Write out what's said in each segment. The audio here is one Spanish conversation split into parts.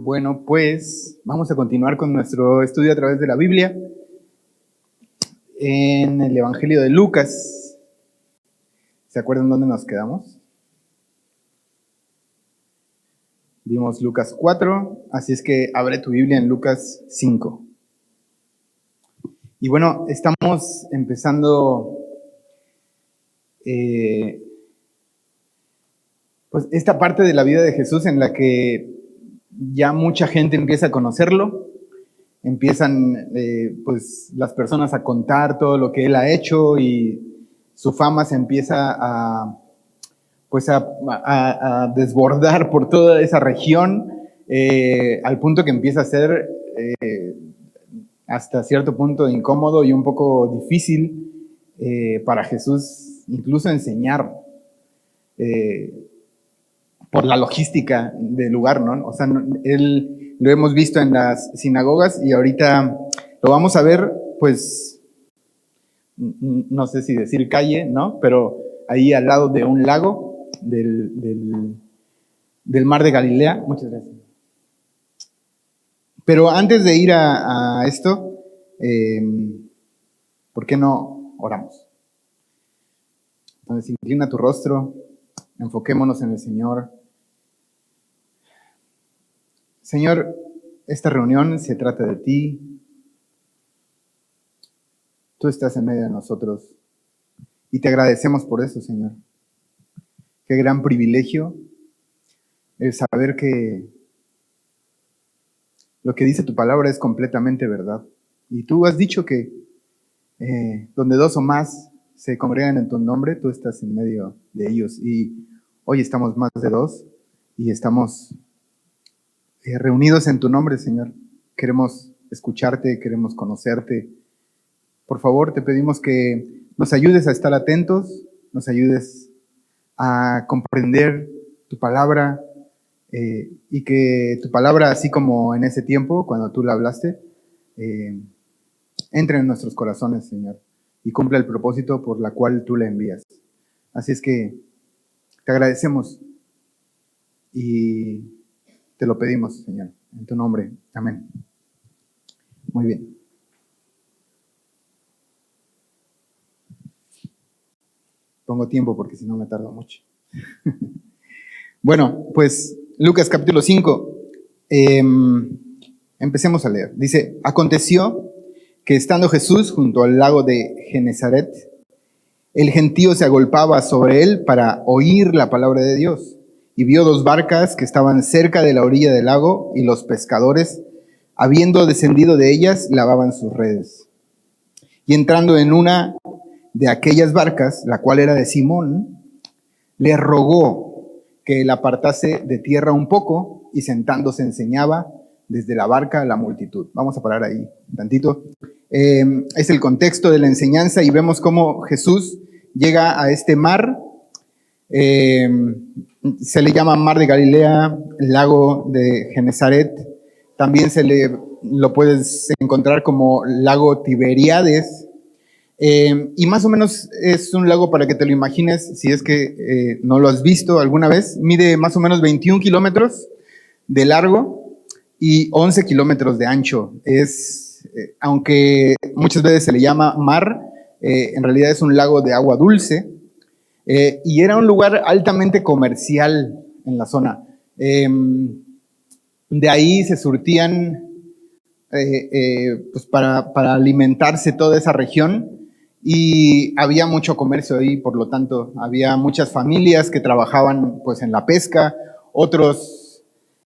Bueno, pues vamos a continuar con nuestro estudio a través de la Biblia en el Evangelio de Lucas. ¿Se acuerdan dónde nos quedamos? Vimos Lucas 4, así es que abre tu Biblia en Lucas 5. Y bueno, estamos empezando pues esta parte de la vida de Jesús en la que ya mucha gente empieza a conocerlo, empiezan pues las personas a contar todo lo que él ha hecho y su fama se empieza a desbordar por toda esa región, al punto que empieza a ser hasta cierto punto incómodo y un poco difícil para Jesús incluso enseñar por la logística del lugar, ¿no? O sea, él lo hemos visto en las sinagogas y ahorita lo vamos a ver, pues, no sé si decir calle, ¿no? Pero ahí al lado de un lago del mar de Galilea. Muchas gracias. Pero antes de ir a esto, ¿por qué no oramos? Entonces, inclina tu rostro, enfoquémonos en el Señor. Señor, esta reunión se trata de ti. Tú estás en medio de nosotros y te agradecemos por eso, Señor. Qué gran privilegio el saber que lo que dice tu palabra es completamente verdad. Y tú has dicho que donde dos o más se congregan en tu nombre, tú estás en medio de ellos. Y hoy estamos más de dos y estamos reunidos en tu nombre, Señor. Queremos escucharte, queremos conocerte. Por favor, te pedimos que nos ayudes a estar atentos, nos ayudes a comprender tu palabra y que tu palabra, así como en ese tiempo, cuando tú la hablaste, entre en nuestros corazones, Señor, y cumpla el propósito por la cual tú la envías. Así es que te agradecemos y te lo pedimos, Señor, en tu nombre. Amén. Muy bien. Pongo tiempo porque si no me tardo mucho. Bueno, pues Lucas capítulo 5. Empecemos a leer. Dice, aconteció que estando Jesús junto al lago de Genesaret, el gentío se agolpaba sobre él para oír la palabra de Dios. Y vio dos barcas que estaban cerca de la orilla del lago, y los pescadores, habiendo descendido de ellas, lavaban sus redes. Y entrando en una de aquellas barcas, la cual era de Simón, le rogó que la apartase de tierra un poco, y sentándose enseñaba desde la barca a la multitud. Vamos a parar ahí un tantito. Es el contexto de la enseñanza y vemos cómo Jesús llega a este mar. Se le llama Mar de Galilea, lago de Genesaret. También lo puedes encontrar como lago Tiberíades. Y más o menos es un lago, para que te lo imagines, si es que no lo has visto alguna vez. Mide más o menos 21 kilómetros de largo y 11 kilómetros de ancho. Aunque muchas veces se le llama mar, en realidad es un lago de agua dulce. Y era un lugar altamente comercial en la zona. De ahí se surtían pues para alimentarse toda esa región, y había mucho comercio ahí, por lo tanto había muchas familias que trabajaban pues en la pesca, otros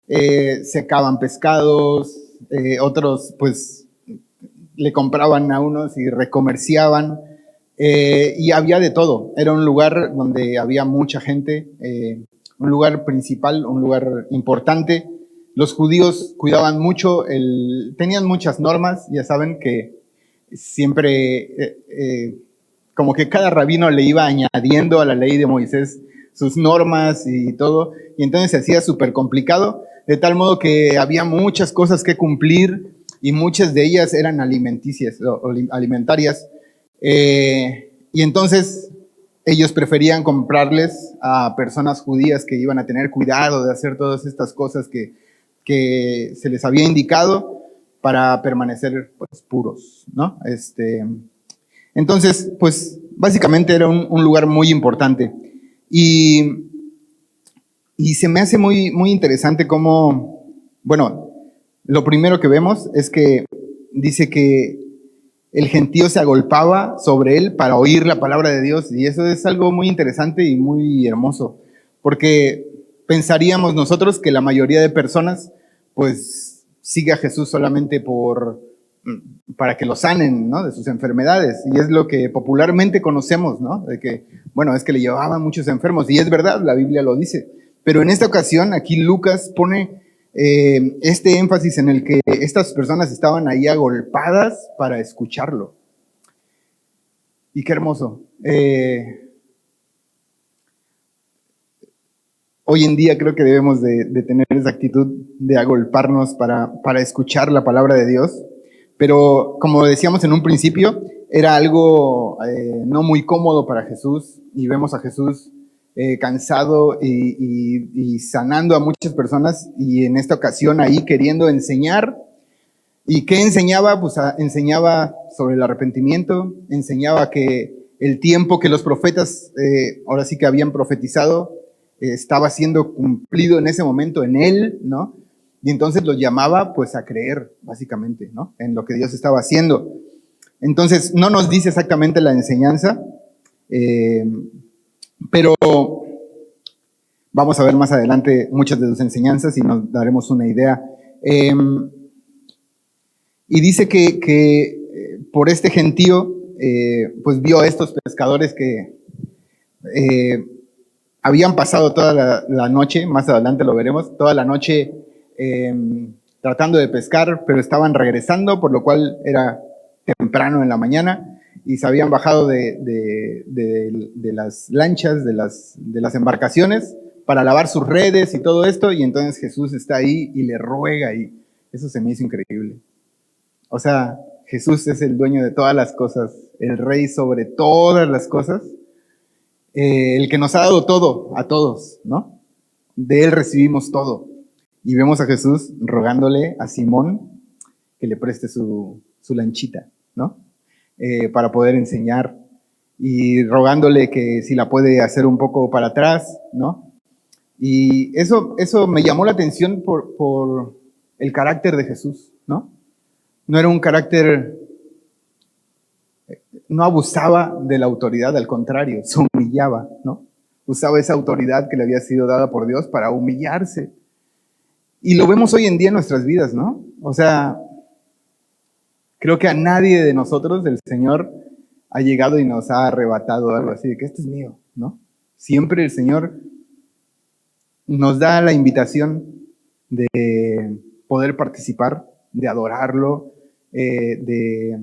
secaban pescados, otros pues le compraban a unos y recomerciaban. Y había de todo. Era un lugar donde había mucha gente, un lugar principal, un lugar importante. Los judíos cuidaban mucho, tenían muchas normas. Ya saben que siempre, como que cada rabino le iba añadiendo a la ley de Moisés sus normas y todo, y entonces se hacía súper complicado, de tal modo que había muchas cosas que cumplir y muchas de ellas eran alimenticias o alimentarias. Y entonces ellos preferían comprarles a personas judías que iban a tener cuidado de hacer todas estas cosas que que se les había indicado para permanecer pues, puros, ¿no? Entonces, pues básicamente era un lugar muy importante. Y se me hace muy, muy interesante cómo, bueno, lo primero que vemos es que dice que el gentío se agolpaba sobre él para oír la palabra de Dios, y eso es algo muy interesante y muy hermoso, porque pensaríamos nosotros que la mayoría de personas pues sigue a Jesús solamente para que lo sanen, ¿no? De sus enfermedades, y es lo que popularmente conocemos, ¿no? De que, bueno, es que le llevaban muchos enfermos, y es verdad, la Biblia lo dice, pero en esta ocasión aquí Lucas pone este énfasis en el que estas personas estaban ahí agolpadas para escucharlo. Y qué hermoso. Hoy en día creo que debemos de tener esa actitud de agolparnos para escuchar la palabra de Dios. Pero como decíamos en un principio, era algo no muy cómodo para Jesús, y vemos a Jesús cansado y sanando a muchas personas, y en esta ocasión ahí queriendo enseñar. ¿Y qué enseñaba? Pues enseñaba sobre el arrepentimiento, enseñaba que el tiempo que los profetas ahora sí que habían profetizado estaba siendo cumplido en ese momento en él, ¿no? Y entonces los llamaba pues a creer, básicamente, ¿no? En lo que Dios estaba haciendo. Entonces no nos dice exactamente la enseñanza, pero vamos a ver más adelante muchas de sus enseñanzas y nos daremos una idea. Y dice que por este gentío, pues vio a estos pescadores que habían pasado toda la noche, más adelante lo veremos, toda la noche tratando de pescar, pero estaban regresando, por lo cual era temprano en la mañana, y se habían bajado de las lanchas, de las embarcaciones, para lavar sus redes y todo esto, y entonces Jesús está ahí y le ruega, y eso se me hizo increíble. O sea, Jesús es el dueño de todas las cosas, el rey sobre todas las cosas, el que nos ha dado todo a todos, ¿no? De él recibimos todo. Y vemos a Jesús rogándole a Simón que le preste su lanchita, ¿no? Para poder enseñar, y rogándole que si la puede hacer un poco para atrás, ¿no? Y eso me llamó la atención por el carácter de Jesús, ¿no? No era un carácter, no abusaba de la autoridad, al contrario, se humillaba, ¿no? Usaba esa autoridad que le había sido dada por Dios para humillarse. Y lo vemos hoy en día en nuestras vidas, ¿no? O sea, creo que a nadie de nosotros el Señor ha llegado y nos ha arrebatado algo así, de que esto es mío, ¿no? Siempre el Señor nos da la invitación de poder participar, de adorarlo, de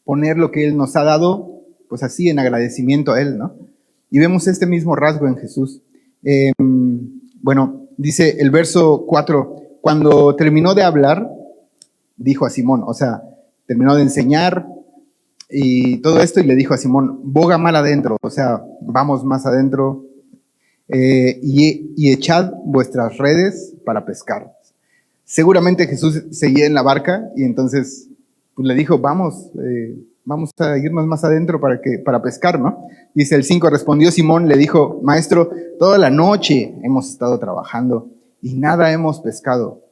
poner lo que Él nos ha dado, pues así en agradecimiento a Él, ¿no? Y vemos este mismo rasgo en Jesús. Bueno, dice el verso 4, cuando terminó de hablar, dijo a Simón, o sea, terminó de enseñar y todo esto, y le dijo a Simón, boga mal adentro, o sea, vamos más adentro, y echad vuestras redes para pescar. Seguramente Jesús seguía en la barca, y entonces pues, le dijo, vamos a irnos más adentro para pescar, ¿no? Dice el 5, respondió Simón, le dijo, maestro, toda la noche hemos estado trabajando y nada hemos pescado,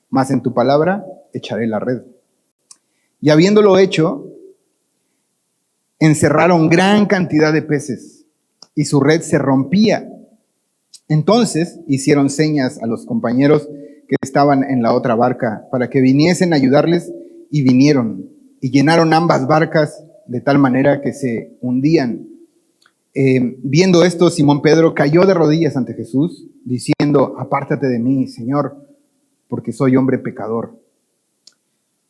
mas en tu palabra echaré la red. Y habiéndolo hecho, encerraron gran cantidad de peces y su red se rompía. Entonces hicieron señas a los compañeros que estaban en la otra barca para que viniesen a ayudarles, y vinieron y llenaron ambas barcas de tal manera que se hundían. Viendo esto, Simón Pedro cayó de rodillas ante Jesús, diciendo, apártate de mí, Señor, porque soy hombre pecador.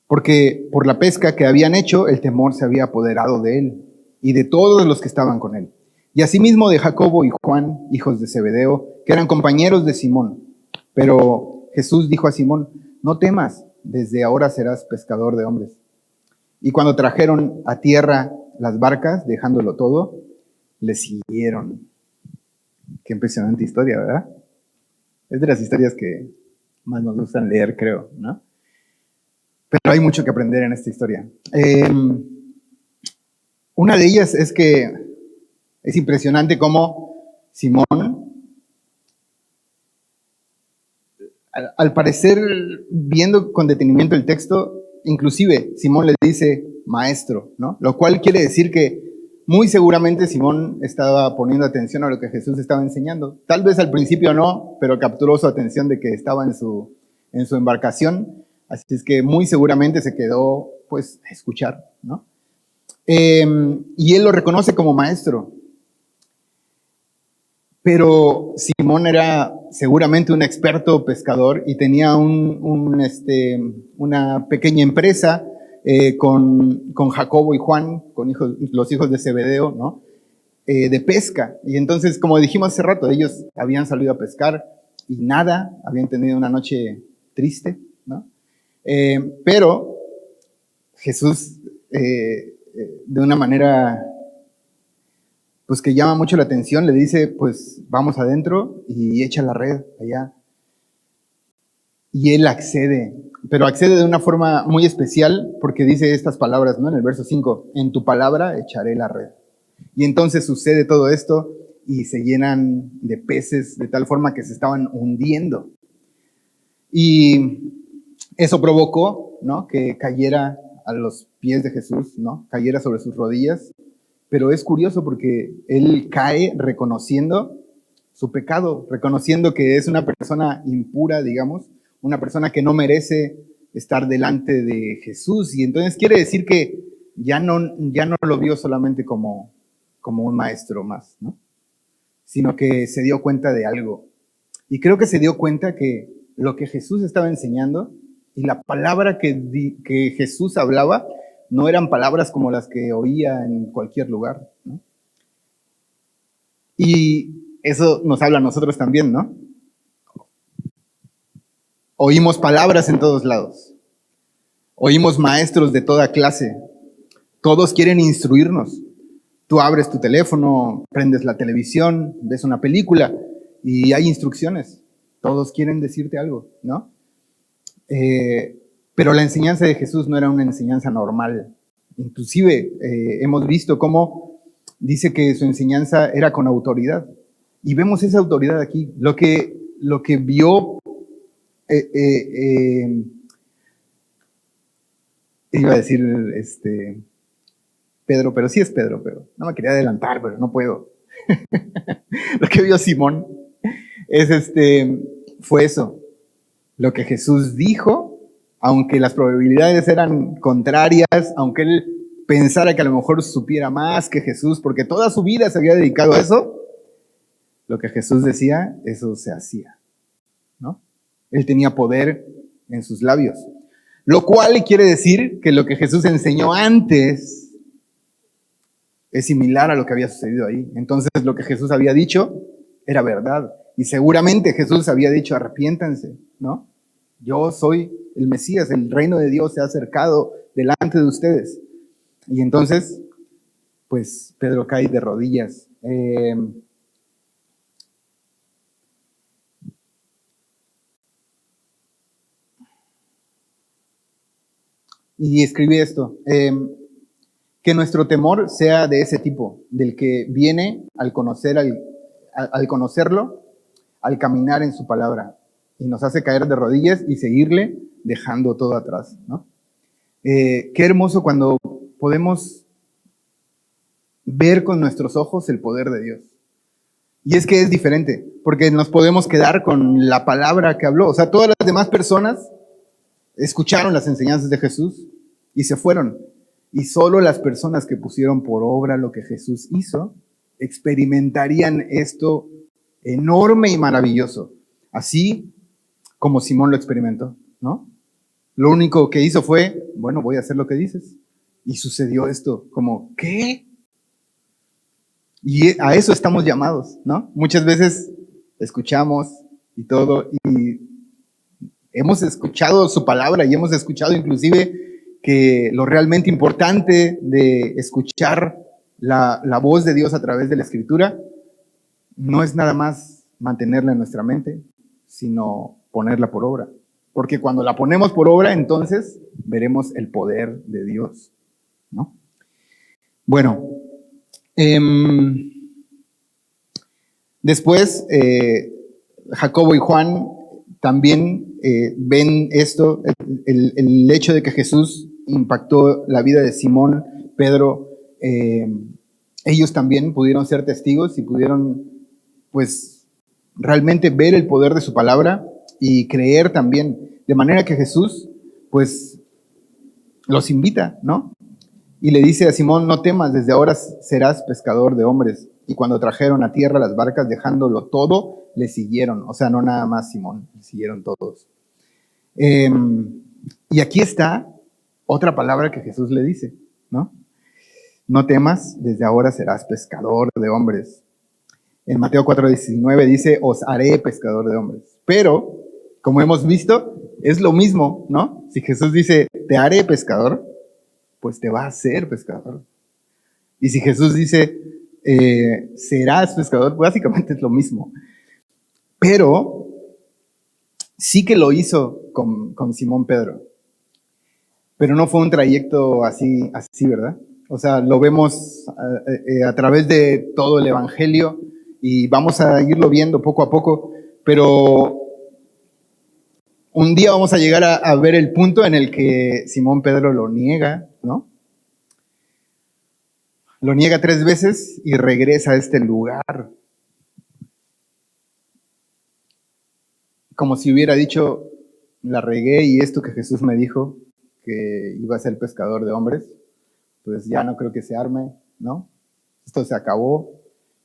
Porque por la pesca que habían hecho, el temor se había apoderado de él y de todos los que estaban con él. Y asimismo de Jacobo y Juan, hijos de Zebedeo, que eran compañeros de Simón. Pero Jesús dijo a Simón, no temas, desde ahora serás pescador de hombres. Y cuando trajeron a tierra las barcas, dejándolo todo, le siguieron. Qué impresionante historia, ¿verdad? Es de las historias que más nos gustan leer, creo, ¿no? Pero hay mucho que aprender en esta historia. Una de ellas es que es impresionante cómo Simón, al parecer, viendo con detenimiento el texto, inclusive Simón le dice maestro, ¿no? Lo cual quiere decir que muy seguramente Simón estaba poniendo atención a lo que Jesús estaba enseñando. Tal vez al principio no, pero capturó su atención de que estaba en su embarcación. Así es que muy seguramente se quedó, pues, a escuchar, ¿no? Y él lo reconoce como maestro. Pero Simón era seguramente un experto pescador y tenía una pequeña empresa con Jacobo y Juan, con los hijos de Zebedeo, ¿no? De pesca. Y entonces, como dijimos hace rato, ellos habían salido a pescar y nada, habían tenido una noche triste, ¿no? Pero Jesús, de una manera pues que llama mucho la atención, le dice, pues vamos adentro y echa la red allá. Y él accede, pero accede de una forma muy especial porque dice estas palabras, ¿no? En el verso 5, en tu palabra echaré la red. Y entonces sucede todo esto y se llenan de peces de tal forma que se estaban hundiendo. Y eso provocó, ¿no? Que cayera a los pies de Jesús, ¿no? Cayera sobre sus rodillas. Pero es curioso porque él cae reconociendo su pecado, reconociendo que es una persona impura, digamos, una persona que no merece estar delante de Jesús. Y entonces quiere decir que ya no lo vio solamente como un maestro más, ¿no? Sino que se dio cuenta de algo. Y creo que se dio cuenta que lo que Jesús estaba enseñando y la palabra que Jesús hablaba no eran palabras como las que oía en cualquier lugar, ¿no? Y eso nos habla a nosotros también, ¿no? Oímos palabras en todos lados. Oímos maestros de toda clase. Todos quieren instruirnos. Tú abres tu teléfono, prendes la televisión, ves una película y hay instrucciones. Todos quieren decirte algo, ¿no? Pero la enseñanza de Jesús no era una enseñanza normal. Inclusive hemos visto cómo dice que su enseñanza era con autoridad. Y vemos esa autoridad aquí. Lo que vio, iba a decir Pedro, pero sí es Pedro, pero no me quería adelantar, pero no puedo. Lo que vio Simón fue eso. Lo que Jesús dijo, aunque las probabilidades eran contrarias, aunque él pensara que a lo mejor supiera más que Jesús, porque toda su vida se había dedicado a eso, lo que Jesús decía, eso se hacía, ¿no? Él tenía poder en sus labios. Lo cual quiere decir que lo que Jesús enseñó antes es similar a lo que había sucedido ahí. Entonces, lo que Jesús había dicho era verdad. Y seguramente Jesús había dicho, arrepiéntanse, ¿no? Yo soy el Mesías, el reino de Dios se ha acercado delante de ustedes. Y entonces, pues Pedro cae de rodillas. Y escribí esto, que nuestro temor sea de ese tipo, del que viene al conocerlo, al caminar en su palabra, y nos hace caer de rodillas y seguirle dejando todo atrás, ¿no? Qué hermoso cuando podemos ver con nuestros ojos el poder de Dios. Y es que es diferente, porque nos podemos quedar con la palabra que habló. O sea, todas las demás personas escucharon las enseñanzas de Jesús y se fueron. Y solo las personas que pusieron por obra lo que Jesús hizo experimentarían esto enorme y maravilloso. Así como Simón lo experimentó, ¿no? Lo único que hizo fue, bueno, voy a hacer lo que dices. Y sucedió esto, como, ¿qué? Y a eso estamos llamados, ¿no? Muchas veces escuchamos y todo, y hemos escuchado su palabra y hemos escuchado inclusive que lo realmente importante de escuchar la voz de Dios a través de la Escritura no es nada más mantenerla en nuestra mente, sino ponerla por obra. Porque cuando la ponemos por obra, entonces veremos el poder de Dios, ¿no? Bueno, después Jacobo y Juan también ven esto, el hecho de que Jesús impactó la vida de Simón, Pedro. Ellos también pudieron ser testigos y pudieron, pues, realmente ver el poder de su palabra y creer también. De manera que Jesús, pues, los invita, ¿no? Y le dice a Simón: no temas, desde ahora serás pescador de hombres. Y cuando trajeron a tierra las barcas, dejándolo todo, le siguieron. O sea, no nada más Simón, le siguieron todos. Y aquí está otra palabra que Jesús le dice, ¿no? No temas, desde ahora serás pescador de hombres. En Mateo 4:19 dice: os haré pescador de hombres. Pero, como hemos visto, es lo mismo, ¿no? Si Jesús dice, te haré pescador, pues te va a hacer pescador. Y si Jesús dice, serás pescador, básicamente es lo mismo. Pero sí que lo hizo con Simón Pedro. Pero no fue un trayecto así, ¿verdad? O sea, lo vemos a través de todo el Evangelio y vamos a irlo viendo poco a poco, pero un día vamos a llegar a ver el punto en el que Simón Pedro lo niega, ¿no? Lo niega 3 veces y regresa a este lugar. Como si hubiera dicho, la regué y esto que Jesús me dijo, que iba a ser pescador de hombres, pues ya no creo que se arme, ¿no? Esto se acabó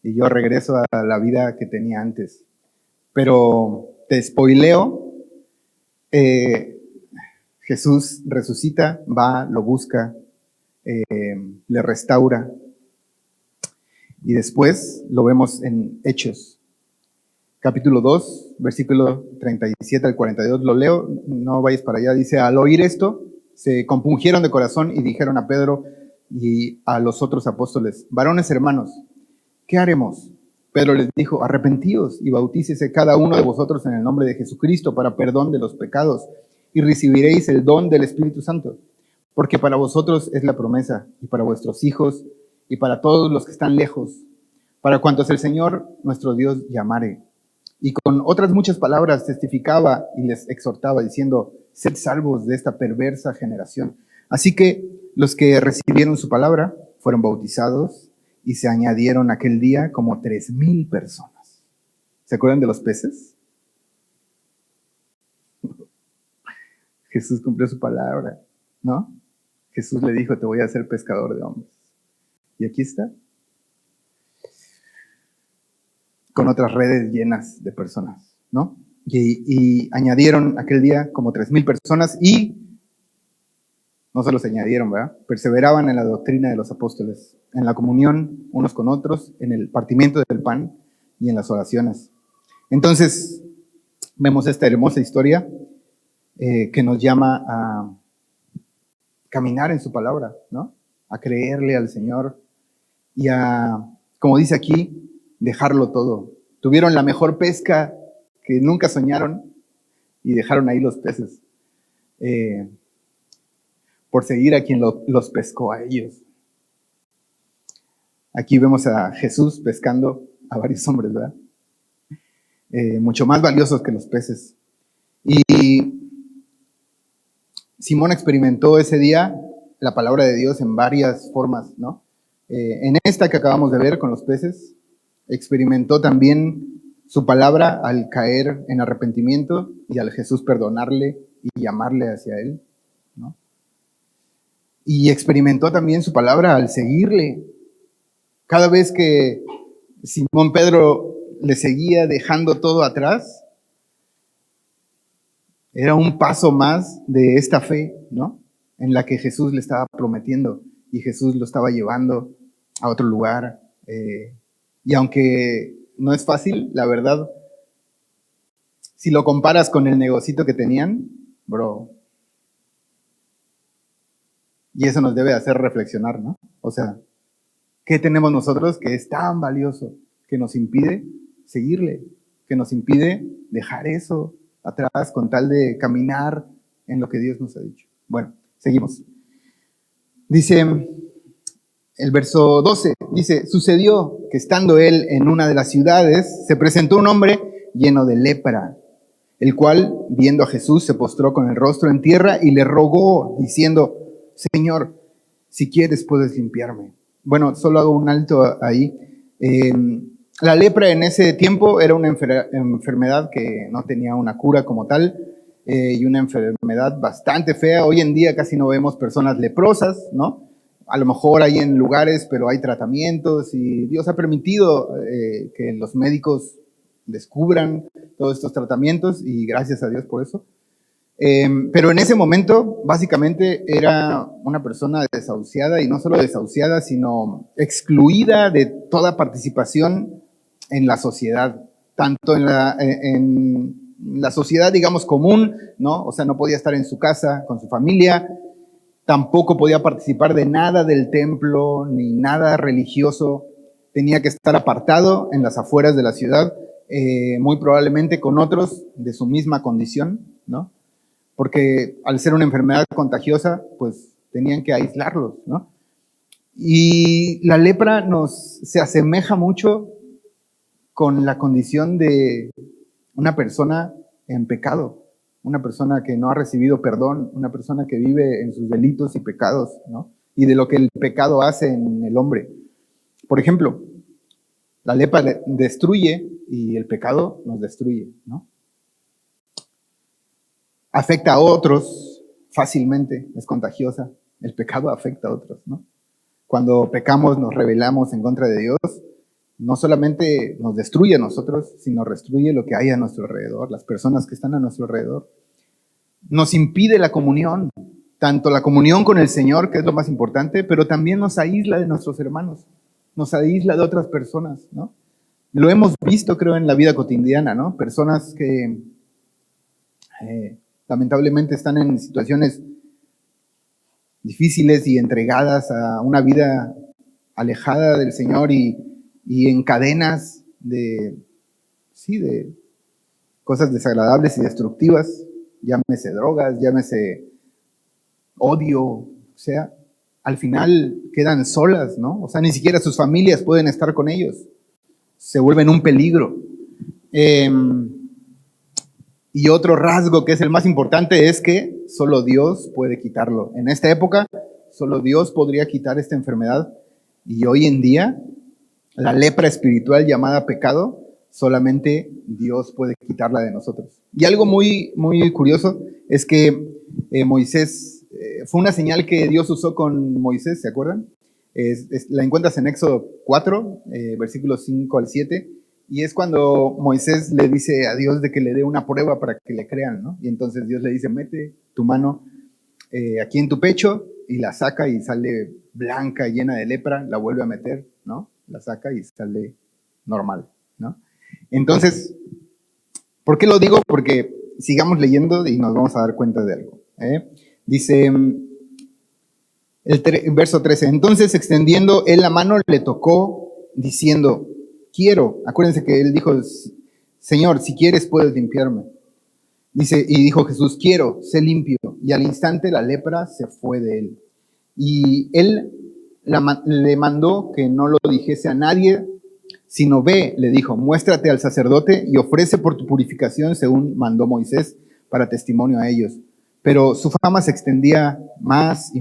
y yo regreso a la vida que tenía antes. Pero te spoileo, Jesús resucita, va, lo busca, le restaura. Y después lo vemos en Hechos, capítulo 2, versículo 37 al 42. Lo leo, no vayas para allá. Dice: al oír esto, se compungieron de corazón y dijeron a Pedro y a los otros apóstoles: varones hermanos, ¿qué haremos? Pedro les dijo: arrepentíos y bautícese cada uno de vosotros en el nombre de Jesucristo para perdón de los pecados, y recibiréis el don del Espíritu Santo. Porque para vosotros es la promesa, y para vuestros hijos, y para todos los que están lejos, para cuantos el Señor nuestro Dios llamare. Y con otras muchas palabras testificaba y les exhortaba, diciendo: sed salvos de esta perversa generación. Así que los que recibieron su palabra fueron bautizados, y se añadieron aquel día como 3,000 personas. ¿Se acuerdan de los peces? Jesús cumplió su palabra, ¿no? Jesús le dijo: te voy a hacer pescador de hombres. Y aquí está, con otras redes llenas de personas, ¿no? Y añadieron aquel día como 3,000 personas, y no se los añadieron, ¿verdad? Perseveraban en la doctrina de los apóstoles, en la comunión unos con otros, en el partimiento del pan y en las oraciones. Entonces, vemos esta hermosa historia que nos llama a caminar en su palabra, ¿no? A creerle al Señor y a, como dice aquí, dejarlo todo. Tuvieron la mejor pesca que nunca soñaron y dejaron ahí los peces por seguir a quien los pescó a ellos. Aquí vemos a Jesús pescando a varios hombres, ¿verdad? Mucho más valiosos que los peces. Y Simón experimentó ese día la palabra de Dios en varias formas, ¿no? En esta que acabamos de ver con los peces, experimentó también su palabra al caer en arrepentimiento y al Jesús perdonarle y llamarle hacia él, ¿no? Y experimentó también su palabra al seguirle. Cada vez que Simón Pedro le seguía dejando todo atrás, era un paso más de esta fe, ¿no? En la que Jesús le estaba prometiendo y Jesús lo estaba llevando a otro lugar. Y aunque no es fácil, la verdad, si lo comparas con el negocito que tenían, bro, y eso nos debe hacer reflexionar, ¿no? O sea, ¿qué tenemos nosotros que es tan valioso que nos impide seguirle, que nos impide dejar eso? atrás con tal de caminar en lo que Dios nos ha dicho. Bueno, seguimos. Dice el verso 12, dice, sucedió que estando él en una de las ciudades, se presentó un hombre lleno de lepra, el cual, viendo a Jesús, se postró con el rostro en tierra y le rogó, diciendo, Señor, si quieres puedes limpiarme. Bueno, solo hago un alto ahí. La lepra en ese tiempo era una enfermedad que no tenía una cura como tal, y una enfermedad bastante fea. Hoy en día casi no vemos personas leprosas, ¿no? A lo mejor hay en lugares, pero hay tratamientos y Dios ha permitido que los médicos descubran todos estos tratamientos y gracias a Dios por eso. Pero en ese momento, básicamente, era una persona desahuciada, y no solo desahuciada, sino excluida de toda participación en la sociedad, tanto en la sociedad, digamos, común, ¿no? O sea, no podía estar en su casa con su familia, tampoco podía participar de nada del templo, ni nada religioso, tenía que estar apartado en las afueras de la ciudad, muy probablemente con otros de su misma condición, ¿no? Porque al ser una enfermedad contagiosa, pues tenían que aislarlos, ¿no? Y la lepra se asemeja mucho con la condición de una persona en pecado, una persona que no ha recibido perdón, una persona que vive en sus delitos y pecados, ¿no? Y de lo que el pecado hace en el hombre. Por ejemplo, la lepra destruye y el pecado nos destruye, ¿no? Afecta a otros fácilmente, es contagiosa. El pecado afecta a otros, ¿no? Cuando pecamos, nos rebelamos en contra de Dios, no solamente nos destruye a nosotros, sino destruye lo que hay a nuestro alrededor, las personas que están a nuestro alrededor. Nos impide la comunión, tanto la comunión con el Señor, que es lo más importante, pero también nos aísla de nuestros hermanos, nos aísla de otras personas, ¿no? Lo hemos visto, creo, en la vida cotidiana, ¿no? Personas que lamentablemente están en situaciones difíciles y entregadas a una vida alejada del Señor y en cadenas de cosas desagradables y destructivas, llámese drogas, llámese odio, o sea, al final quedan solas, ¿no? O sea, ni siquiera sus familias pueden estar con ellos, se vuelven un peligro. Y otro rasgo que es el más importante es que solo Dios puede quitarlo. En esta época, solo Dios podría quitar esta enfermedad. Y hoy en día, la lepra espiritual llamada pecado, solamente Dios puede quitarla de nosotros. Y algo muy, muy curioso es que Moisés, fue una señal que Dios usó con Moisés, ¿se acuerdan? La encuentras en Éxodo 4, versículos 5 al 7. Y es cuando Moisés le dice a Dios de que le dé una prueba para que le crean, ¿no? Y entonces Dios le dice, mete tu mano aquí en tu pecho, y la saca y sale blanca, llena de lepra, la vuelve a meter, ¿no? La saca y sale normal, ¿no? Entonces, ¿por qué lo digo? Porque sigamos leyendo y nos vamos a dar cuenta de algo, ¿eh? Dice el verso 13, entonces extendiendo él la mano le tocó diciendo, quiero. Acuérdense que él dijo, Señor, si quieres puedes limpiarme. Dice, y dijo Jesús, quiero, sé limpio. Y al instante la lepra se fue de él. Y él le mandó que no lo dijese a nadie, sino ve, le dijo, muéstrate al sacerdote y ofrece por tu purificación según mandó Moisés para testimonio a ellos. Pero su fama se extendía más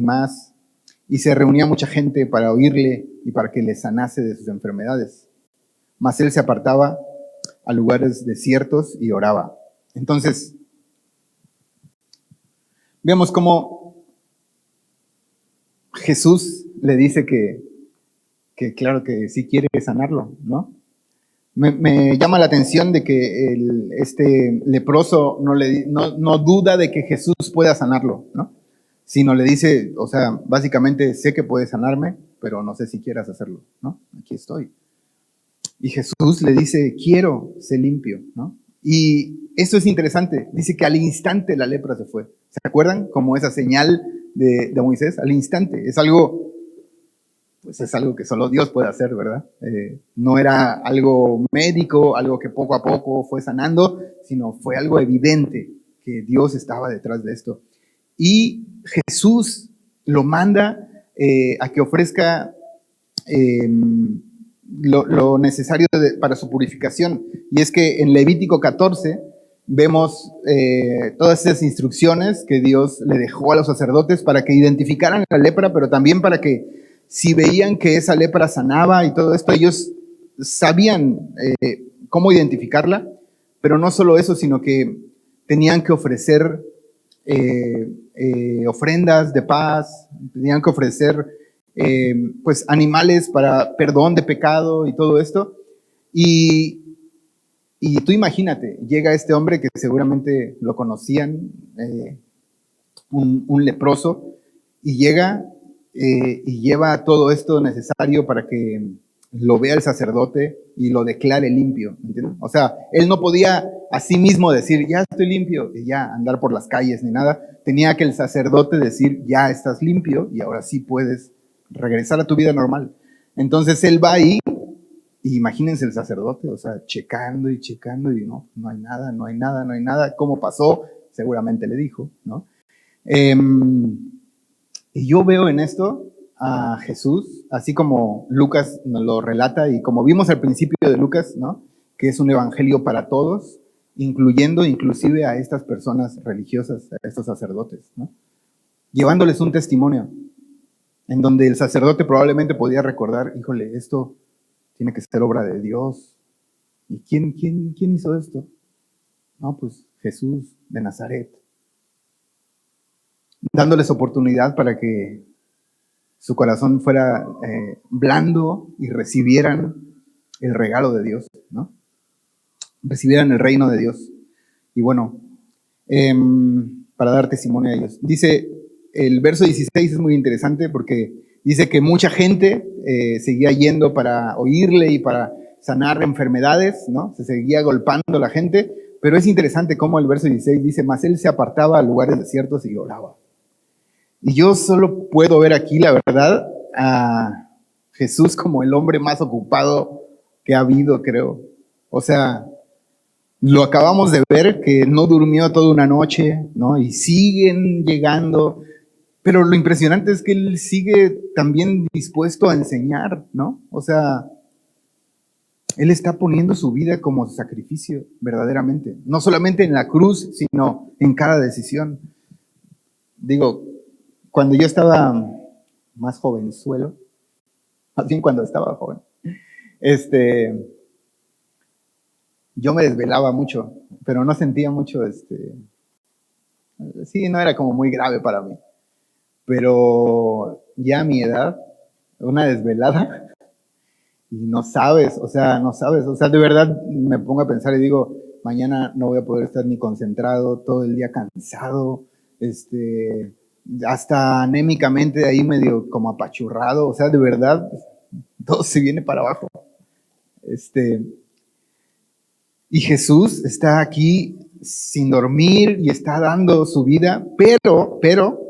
y se reunía mucha gente para oírle y para que le sanase de sus enfermedades. Mas él se apartaba a lugares desiertos y oraba. Entonces, vemos cómo Jesús le dice que claro que sí quiere sanarlo, ¿no? Me llama la atención de que este leproso no duda de que Jesús pueda sanarlo, ¿no? Sino le dice, o sea, básicamente sé que puedes sanarme, pero no sé si quieras hacerlo, ¿no? Aquí estoy. Y Jesús le dice, quiero, sé limpio, ¿no? Y esto es interesante. Dice que al instante la lepra se fue. ¿Se acuerdan? Como esa señal de Moisés, al instante. Es algo pues es algo que solo Dios puede hacer, ¿verdad? No era algo médico, algo que poco a poco fue sanando, sino fue algo evidente que Dios estaba detrás de esto. Y Jesús lo manda a que ofrezca lo necesario para su purificación. Y es que en Levítico 14 vemos todas esas instrucciones que Dios le dejó a los sacerdotes para que identificaran la lepra, pero también para que si veían que esa lepra sanaba y todo esto, ellos sabían cómo identificarla, pero no solo eso, sino que tenían que ofrecer ofrendas de paz, tenían que ofrecer pues animales para perdón de pecado y todo esto. Y tú imagínate, llega este hombre que seguramente lo conocían, un leproso, y llega y lleva todo esto necesario para que lo vea el sacerdote y lo declare limpio, ¿entiendes? O sea, él no podía a sí mismo decir, ya estoy limpio, y ya andar por las calles ni nada. Tenía que el sacerdote decir, ya estás limpio y ahora sí puedes regresar a tu vida normal. Entonces él va ahí, y imagínense el sacerdote, o sea, checando y no hay nada, no hay nada, no hay nada. ¿Cómo pasó? Seguramente le dijo, ¿no? Y yo veo en esto a Jesús, así como Lucas nos lo relata y como vimos al principio de Lucas, ¿no? Que es un evangelio para todos, incluyendo inclusive a estas personas religiosas, a estos sacerdotes, ¿no? Llevándoles un testimonio en donde el sacerdote probablemente podía recordar, híjole, esto tiene que ser obra de Dios. ¿Y quién hizo esto? No, pues Jesús de Nazaret. Dándoles oportunidad para que su corazón fuera blando y recibieran el regalo de Dios, ¿no? Recibieran el reino de Dios. Y bueno, para dar testimonio a ellos. Dice, el verso 16 es muy interesante porque dice que mucha gente seguía yendo para oírle y para sanar enfermedades, ¿no? Se seguía golpeando la gente, pero es interesante cómo el verso 16 dice, mas él se apartaba a lugares desiertos y oraba. Y yo solo puedo ver aquí, la verdad, a Jesús como el hombre más ocupado que ha habido, creo. O sea, lo acabamos de ver, que no durmió toda una noche, ¿no? Y siguen llegando. Pero lo impresionante es que él sigue también dispuesto a enseñar, ¿no? O sea, él está poniendo su vida como sacrificio, verdaderamente. No solamente en la cruz, sino en cada decisión. Digo, cuando yo estaba más jovenzuelo, más bien cuando estaba joven, yo me desvelaba mucho, pero no sentía mucho, sí, no era como muy grave para mí. Pero ya a mi edad, una desvelada, y no sabes, de verdad me pongo a pensar y digo, mañana no voy a poder estar ni concentrado, todo el día cansado, hasta anémicamente de ahí medio como apachurrado, o sea, de verdad, todo se viene para abajo. Y Jesús está aquí sin dormir y está dando su vida, pero,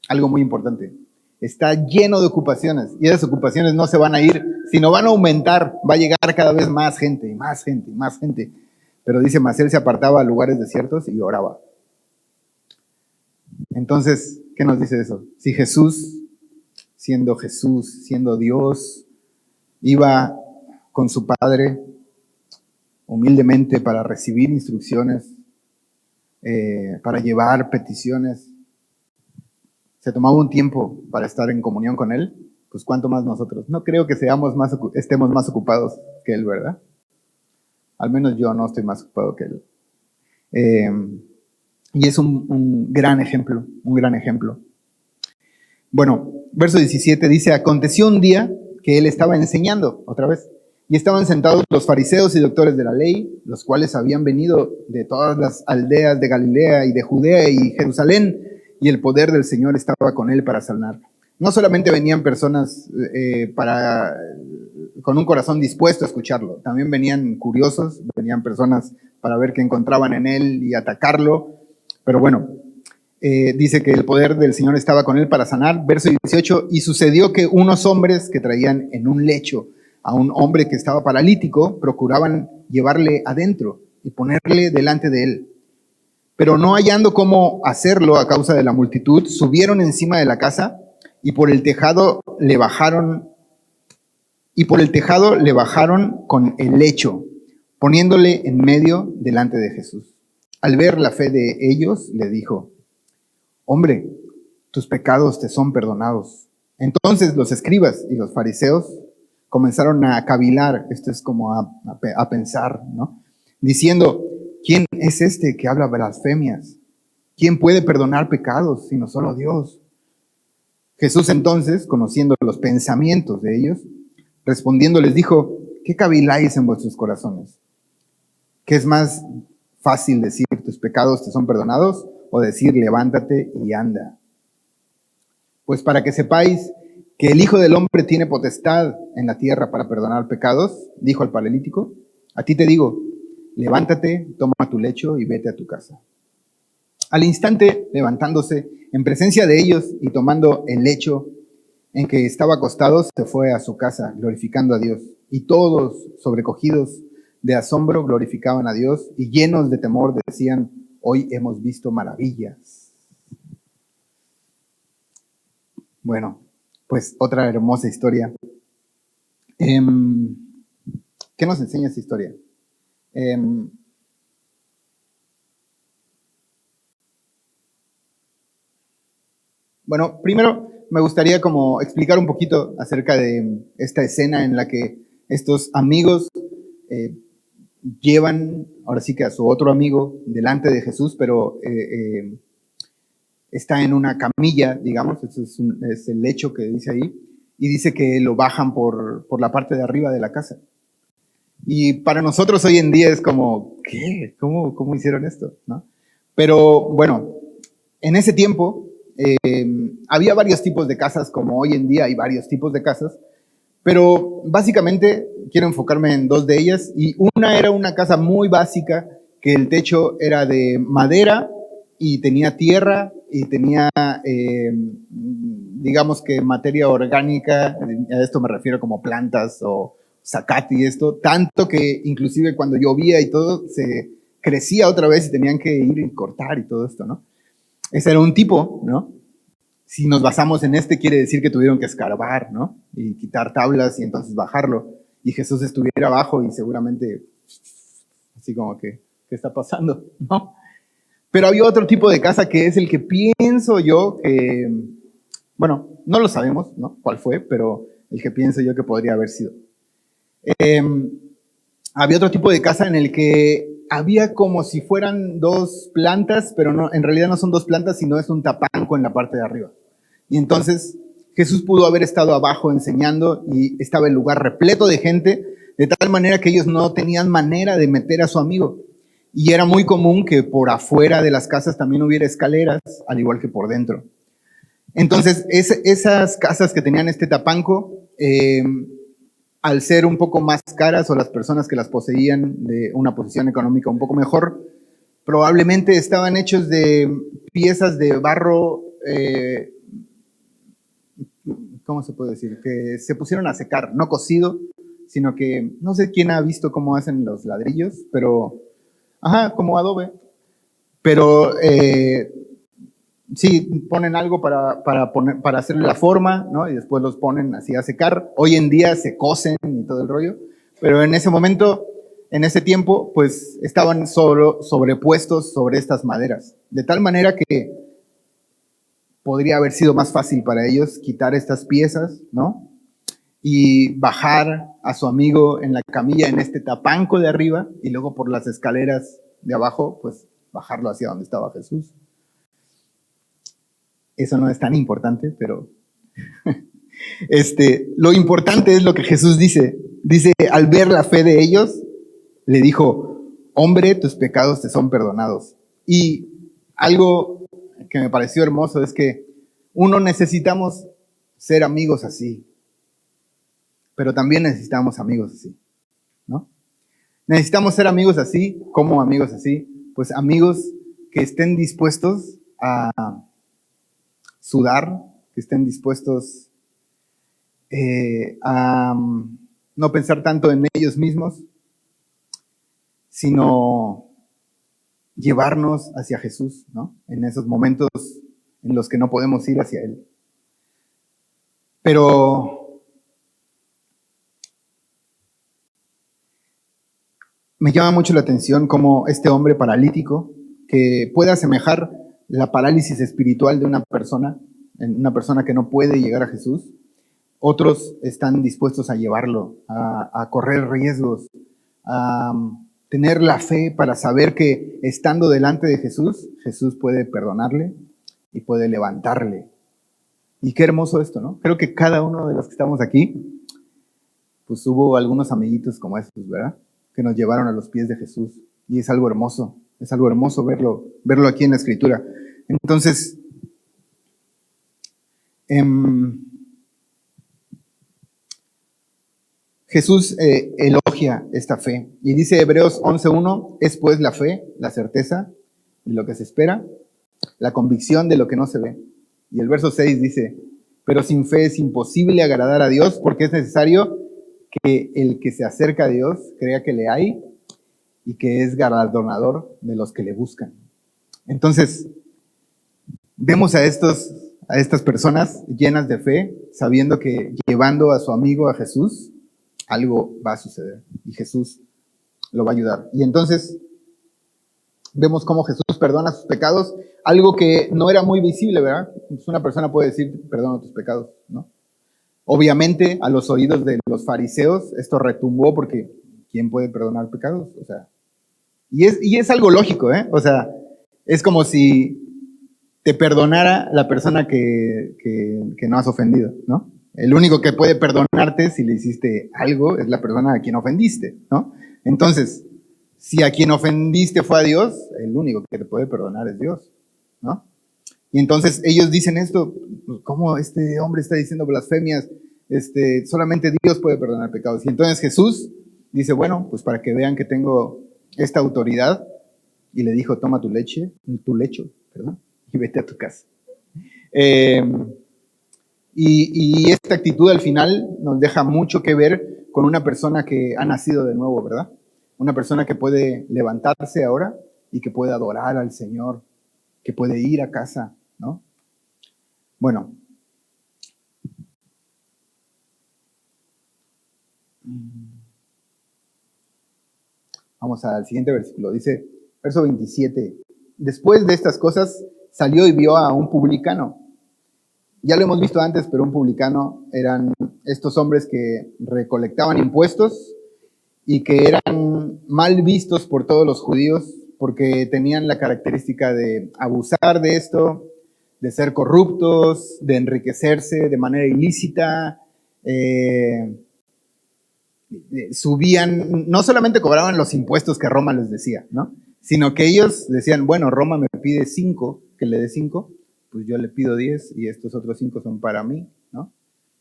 algo muy importante, está lleno de ocupaciones y esas ocupaciones no se van a ir, sino van a aumentar, va a llegar cada vez más gente, y más gente, y más gente. Pero dice, mas él se apartaba a lugares desiertos y oraba. Entonces, ¿qué nos dice eso? Si Jesús, siendo Dios, iba con su Padre humildemente para recibir instrucciones, para llevar peticiones, se tomaba un tiempo para estar en comunión con Él, pues cuánto más nosotros. No creo que estemos más ocupados que Él, ¿verdad? Al menos yo no estoy más ocupado que Él. Y es un gran ejemplo, un gran ejemplo. Bueno, verso 17 dice, aconteció un día que Él estaba enseñando, otra vez, y estaban sentados los fariseos y doctores de la ley, los cuales habían venido de todas las aldeas de Galilea y de Judea y Jerusalén, y el poder del Señor estaba con Él para sanar. No solamente venían personas con un corazón dispuesto a escucharlo, también venían curiosos, venían personas para ver qué encontraban en Él y atacarlo. Pero bueno, dice que el poder del Señor estaba con él para sanar. Verso 18, y sucedió que unos hombres que traían en un lecho a un hombre que estaba paralítico, procuraban llevarle adentro y ponerle delante de él. Pero no hallando cómo hacerlo a causa de la multitud, subieron encima de la casa y por el tejado le bajaron con el lecho, poniéndole en medio delante de Jesús. Al ver la fe de ellos, le dijo: hombre, tus pecados te son perdonados. Entonces los escribas y los fariseos comenzaron a cavilar, esto es como a pensar, ¿no? Diciendo: ¿quién es este que habla blasfemias? ¿Quién puede perdonar pecados sino solo Dios? Jesús entonces, conociendo los pensamientos de ellos, respondiendo les dijo: ¿qué caviláis en vuestros corazones? ¿Qué es más fácil decir tus pecados te son perdonados o decir levántate y anda? Pues para que sepáis que el Hijo del Hombre tiene potestad en la tierra para perdonar pecados, dijo al paralítico, a ti te digo, levántate, toma tu lecho y vete a tu casa. Al instante, levantándose, en presencia de ellos y tomando el lecho en que estaba acostado, se fue a su casa, glorificando a Dios. Y todos, sobrecogidos de asombro, glorificaban a Dios y llenos de temor decían: hoy hemos visto maravillas. Bueno, pues otra hermosa historia. ¿Qué nos enseña esta historia? Bueno, primero me gustaría como explicar un poquito acerca de esta escena en la que estos amigos llevan, ahora sí que a su otro amigo delante de Jesús, pero está en una camilla, digamos, eso es el lecho que dice ahí, y dice que lo bajan por la parte de arriba de la casa. Y para nosotros hoy en día es como, ¿qué? ¿Cómo hicieron esto? ¿No? Pero bueno, en ese tiempo había varios tipos de casas, como hoy en día hay varios tipos de casas, pero básicamente quiero enfocarme en dos de ellas. Y una era una casa muy básica, que el techo era de madera y tenía tierra y tenía, digamos que materia orgánica, a esto me refiero como plantas o zacate y esto, tanto que inclusive cuando llovía y todo, se crecía otra vez y tenían que ir y cortar y todo esto, ¿no? Ese era un tipo, ¿no? Si nos basamos en este, quiere decir que tuvieron que escarbar, ¿no? Y quitar tablas y entonces bajarlo. Y Jesús estuviera abajo y seguramente, así como que, ¿qué está pasando? ¿No? Pero había otro tipo de casa que es el que pienso yo que, bueno, no lo sabemos, ¿no? ¿Cuál fue? Pero el que pienso yo que podría haber sido. Había otro tipo de casa en el que había como si fueran dos plantas, pero no, en realidad no son dos plantas, sino es un tapanco en la parte de arriba. Y entonces Jesús pudo haber estado abajo enseñando y estaba el lugar repleto de gente, de tal manera que ellos no tenían manera de meter a su amigo. Y era muy común que por afuera de las casas también hubiera escaleras, al igual que por dentro. Entonces, esas casas que tenían este tapanco, al ser un poco más caras o las personas que las poseían de una posición económica un poco mejor, probablemente estaban hechos de piezas de barro, ¿cómo se puede decir? Que se pusieron a secar, no cocido, sino que no sé quién ha visto cómo hacen los ladrillos, pero, como adobe. Pero sí, ponen algo para hacerle la forma, ¿no? Y después los ponen así a secar. Hoy en día se cocen y todo el rollo, pero en ese momento, en ese tiempo, pues estaban solo sobrepuestos sobre estas maderas, de tal manera que podría haber sido más fácil para ellos quitar estas piezas, ¿no? Y bajar a su amigo en la camilla, en este tapanco de arriba, y luego por las escaleras de abajo, pues bajarlo hacia donde estaba Jesús. Eso no es tan importante, pero lo importante es lo que Jesús dice. Dice, al ver la fe de ellos, le dijo, hombre, tus pecados te son perdonados. Y algo que me pareció hermoso es que uno necesitamos ser amigos así, pero también necesitamos amigos así, ¿no? Necesitamos ser amigos así, como amigos así, pues amigos que estén dispuestos a sudar, que estén dispuestos a no pensar tanto en ellos mismos, sino llevarnos hacia Jesús, ¿no? En esos momentos en los que no podemos ir hacia Él. Pero me llama mucho la atención cómo este hombre paralítico, que puede asemejar la parálisis espiritual de una persona que no puede llegar a Jesús, otros están dispuestos a llevarlo, a correr riesgos, a tener la fe para saber que estando delante de Jesús, Jesús puede perdonarle y puede levantarle. Y qué hermoso esto, ¿no? Creo que cada uno de los que estamos aquí, pues hubo algunos amiguitos como estos, ¿verdad? Que nos llevaron a los pies de Jesús. Y es algo hermoso verlo aquí en la Escritura. Entonces, Jesús elogia esta fe. Y dice Hebreos 11:1, es pues la fe, la certeza de lo que se espera, la convicción de lo que no se ve. Y el verso 6 dice, pero sin fe es imposible agradar a Dios porque es necesario que el que se acerca a Dios crea que le hay y que es galardonador de los que le buscan. Entonces, vemos a estas personas llenas de fe, sabiendo que llevando a su amigo a Jesús, algo va a suceder y Jesús lo va a ayudar. Y entonces vemos cómo Jesús perdona sus pecados, algo que no era muy visible, ¿verdad? Pues una persona puede decir, perdona tus pecados, ¿no? Obviamente, a los oídos de los fariseos, esto retumbó porque ¿quién puede perdonar pecados? O sea, y es algo lógico, ¿eh? O sea, es como si te perdonara la persona que no has ofendido, ¿no? El único que puede perdonarte si le hiciste algo es la persona a quien ofendiste, ¿no? Entonces, si a quien ofendiste fue a Dios, el único que te puede perdonar es Dios, ¿no? Y entonces ellos dicen esto, ¿cómo este hombre está diciendo blasfemias? Solamente Dios puede perdonar pecados. Y entonces Jesús dice, bueno, pues para que vean que tengo esta autoridad, y le dijo, toma tu lecho, y vete a tu casa. Y esta actitud al final nos deja mucho que ver con una persona que ha nacido de nuevo, ¿verdad? Una persona que puede levantarse ahora y que puede adorar al Señor, que puede ir a casa, ¿no? Bueno. Vamos al siguiente versículo. Dice, verso 27. Después de estas cosas, salió y vio a un publicano. Ya lo hemos visto antes, pero un publicano eran estos hombres que recolectaban impuestos y que eran mal vistos por todos los judíos porque tenían la característica de abusar de esto, de ser corruptos, de enriquecerse de manera ilícita, subían, no solamente cobraban los impuestos que Roma les decía, ¿no? Sino que ellos decían, bueno, Roma me pide 5, que le dé 5, pues yo le pido 10 y estos otros 5 son para mí, ¿no?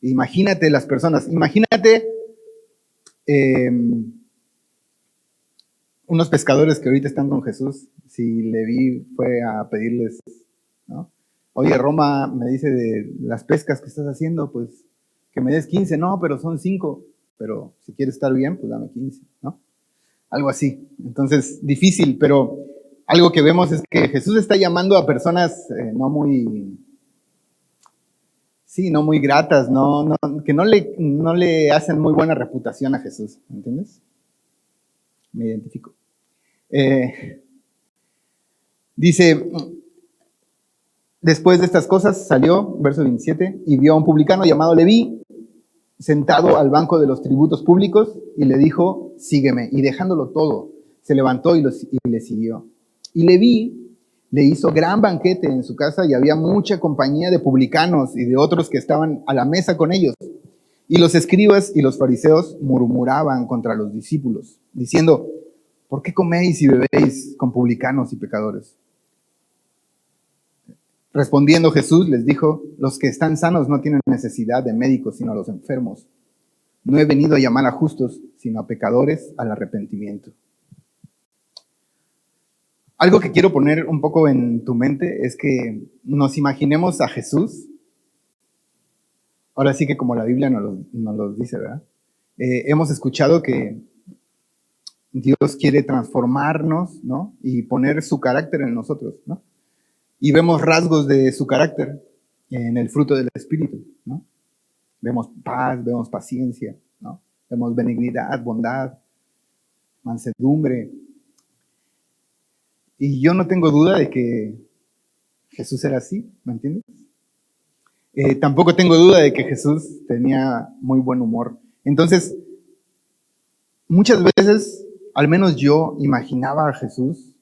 Imagínate las personas, imagínate unos pescadores que ahorita están con Jesús, si Leví fue a pedirles, ¿no? Oye, Roma me dice de las pescas que estás haciendo, pues que me des 15, no, pero son 5, pero si quieres estar bien, pues dame 15, ¿no? Algo así. Entonces, difícil, pero algo que vemos es que Jesús está llamando a personas no muy gratas, que no le hacen muy buena reputación a Jesús, ¿entiendes? Me identifico. Dice, después de estas cosas salió, verso 27, y vio a un publicano llamado Leví, sentado al banco de los tributos públicos, y le dijo, sígueme. Y dejándolo todo, se levantó y le siguió. Y Leví le hizo gran banquete en su casa, y había mucha compañía de publicanos y de otros que estaban a la mesa con ellos. Y los escribas y los fariseos murmuraban contra los discípulos, diciendo, ¿por qué coméis y bebéis con publicanos y pecadores? Respondiendo Jesús les dijo, los que están sanos no tienen necesidad de médicos, sino los enfermos. No he venido a llamar a justos, sino a pecadores al arrepentimiento. Algo que quiero poner un poco en tu mente es que nos imaginemos a Jesús, ahora sí que como la Biblia nos lo dice, ¿verdad? Hemos escuchado que Dios quiere transformarnos, ¿no? Y poner su carácter en nosotros, ¿no? Y vemos rasgos de su carácter en el fruto del Espíritu, ¿no? Vemos paz, vemos paciencia, ¿no? Vemos benignidad, bondad, mansedumbre. Y yo no tengo duda de que Jesús era así, ¿me entiendes? Tampoco tengo duda de que Jesús tenía muy buen humor. Entonces, muchas veces, al menos yo imaginaba a Jesús,